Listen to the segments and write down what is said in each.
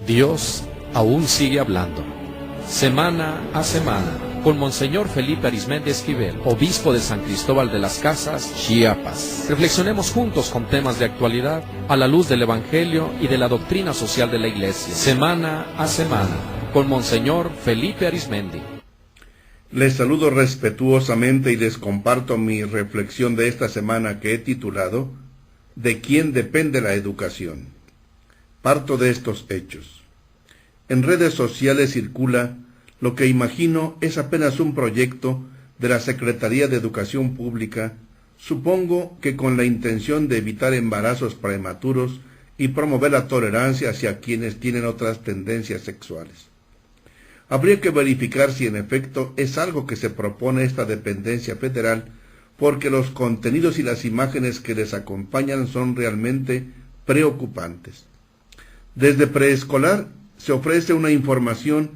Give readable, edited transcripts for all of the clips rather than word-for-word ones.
Dios aún sigue hablando. Semana a semana, con Monseñor Felipe Arizmendi Esquivel, obispo de San Cristóbal de las Casas, Chiapas. Reflexionemos juntos con temas de actualidad a la luz del Evangelio y de la doctrina social de la Iglesia. Semana a semana, con Monseñor Felipe Arizmendi. Les saludo respetuosamente y les comparto mi reflexión de esta semana que he titulado ¿De quién depende la educación? Parto de estos hechos. En redes sociales circula lo que imagino es apenas un proyecto de la Secretaría de Educación Pública, supongo que con la intención de evitar embarazos prematuros y promover la tolerancia hacia quienes tienen otras tendencias sexuales. Habría que verificar si en efecto es algo que se propone esta dependencia federal, porque los contenidos y las imágenes que les acompañan son realmente preocupantes. Desde preescolar se ofrece una información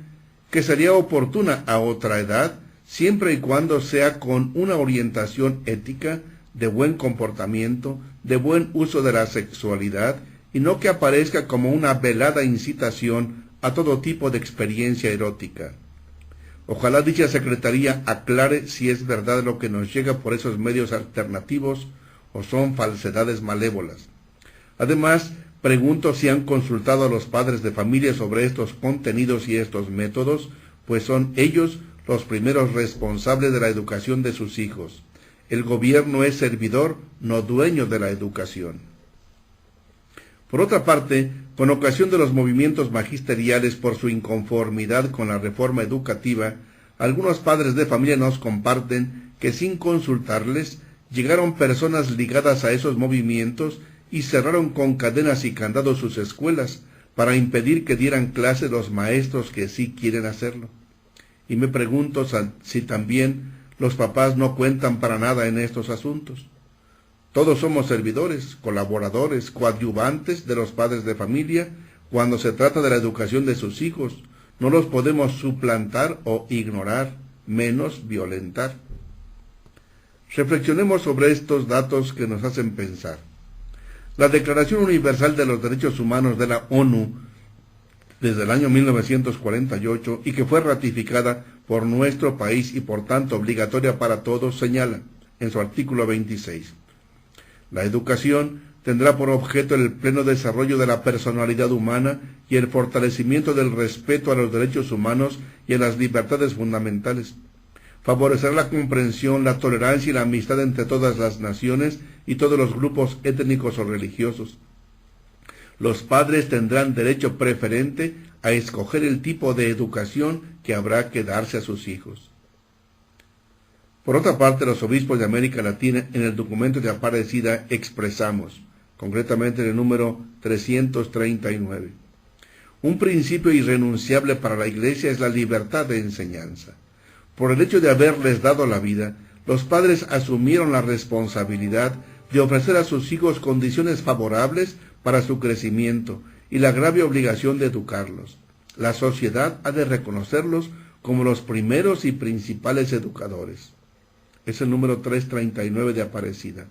que sería oportuna a otra edad, siempre y cuando sea con una orientación ética, de buen comportamiento, de buen uso de la sexualidad, y no que aparezca como una velada incitación a todo tipo de experiencia erótica. Ojalá dicha secretaría aclare si es verdad lo que nos llega por esos medios alternativos o son falsedades malévolas. Además, pregunto si han consultado a los padres de familia sobre estos contenidos y estos métodos, pues son ellos los primeros responsables de la educación de sus hijos. El gobierno es servidor, no dueño de la educación. Por otra parte, con ocasión de los movimientos magisteriales por su inconformidad con la reforma educativa, algunos padres de familia nos comparten que sin consultarles llegaron personas ligadas a esos movimientos y cerraron con cadenas y candados sus escuelas para impedir que dieran clase los maestros que sí quieren hacerlo. Y me pregunto si también los papás no cuentan para nada en estos asuntos. Todos somos servidores, colaboradores, coadyuvantes de los padres de familia cuando se trata de la educación de sus hijos. No los podemos suplantar o ignorar, menos violentar. Reflexionemos sobre estos datos que nos hacen pensar. La Declaración Universal de los Derechos Humanos de la ONU desde el año 1948 y que fue ratificada por nuestro país y por tanto obligatoria para todos, señala en su artículo 26. La educación tendrá por objeto el pleno desarrollo de la personalidad humana y el fortalecimiento del respeto a los derechos humanos y a las libertades fundamentales. Favorecerá la comprensión, la tolerancia y la amistad entre todas las naciones y todos los grupos étnicos o religiosos. Los padres tendrán derecho preferente a escoger el tipo de educación que habrá que darse a sus hijos. Por otra parte, los obispos de América Latina en el documento de Aparecida expresamos, concretamente en el número 339, un principio irrenunciable para la Iglesia es la libertad de enseñanza. Por el hecho de haberles dado la vida, los padres asumieron la responsabilidad de ofrecer a sus hijos condiciones favorables para su crecimiento y la grave obligación de educarlos. La sociedad ha de reconocerlos como los primeros y principales educadores. Es el número 339 de Aparecida.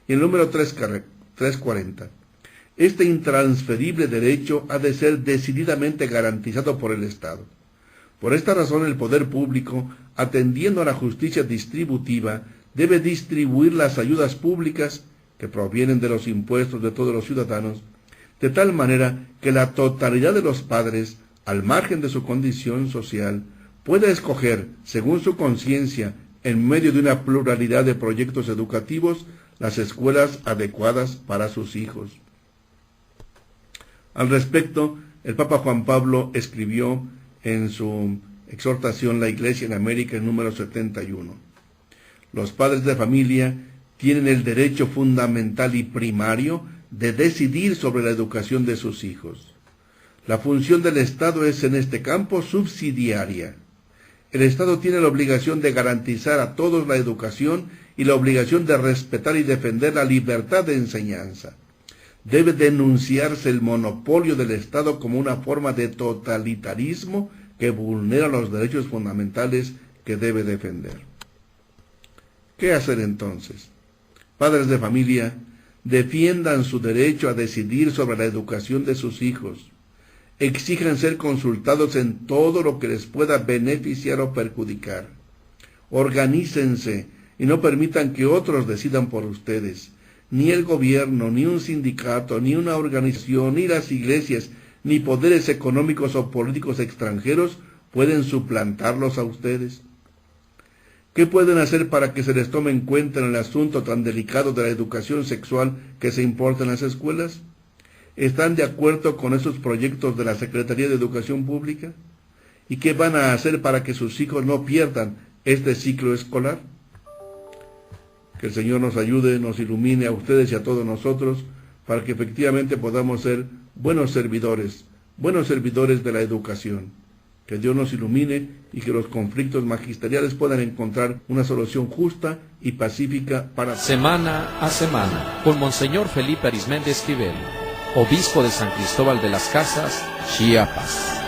Y el número 340. Este intransferible derecho ha de ser decididamente garantizado por el Estado. Por esta razón, el poder público, atendiendo a la justicia distributiva, debe distribuir las ayudas públicas que provienen de los impuestos de todos los ciudadanos, de tal manera que la totalidad de los padres, al margen de su condición social, pueda escoger, según su conciencia, en medio de una pluralidad de proyectos educativos, las escuelas adecuadas para sus hijos. Al respecto, el Papa Juan Pablo escribió en su exhortación La Iglesia en América, en número 71. Los padres de familia tienen el derecho fundamental y primario de decidir sobre la educación de sus hijos. La función del Estado es en este campo subsidiaria. El Estado tiene la obligación de garantizar a todos la educación y la obligación de respetar y defender la libertad de enseñanza. Debe denunciarse el monopolio del Estado como una forma de totalitarismo que vulnera los derechos fundamentales que debe defender. ¿Qué hacer entonces? Padres de familia, defiendan su derecho a decidir sobre la educación de sus hijos. Exijan ser consultados en todo lo que les pueda beneficiar o perjudicar. Organícense y no permitan que otros decidan por ustedes. Ni el gobierno, ni un sindicato, ni una organización, ni las iglesias, ni poderes económicos o políticos extranjeros pueden suplantarlos a ustedes. ¿Qué pueden hacer para que se les tome en cuenta en el asunto tan delicado de la educación sexual que se imparta en las escuelas? ¿Están de acuerdo con esos proyectos de la Secretaría de Educación Pública? ¿Y qué van a hacer para que sus hijos no pierdan este ciclo escolar? Que el Señor nos ayude, nos ilumine a ustedes y a todos nosotros, para que efectivamente podamos ser buenos servidores de la educación. Que Dios nos ilumine y que los conflictos magisteriales puedan encontrar una solución justa y pacífica para Semana a semana, con Monseñor Felipe Arizmendi Esquivel, obispo de San Cristóbal de las Casas, Chiapas.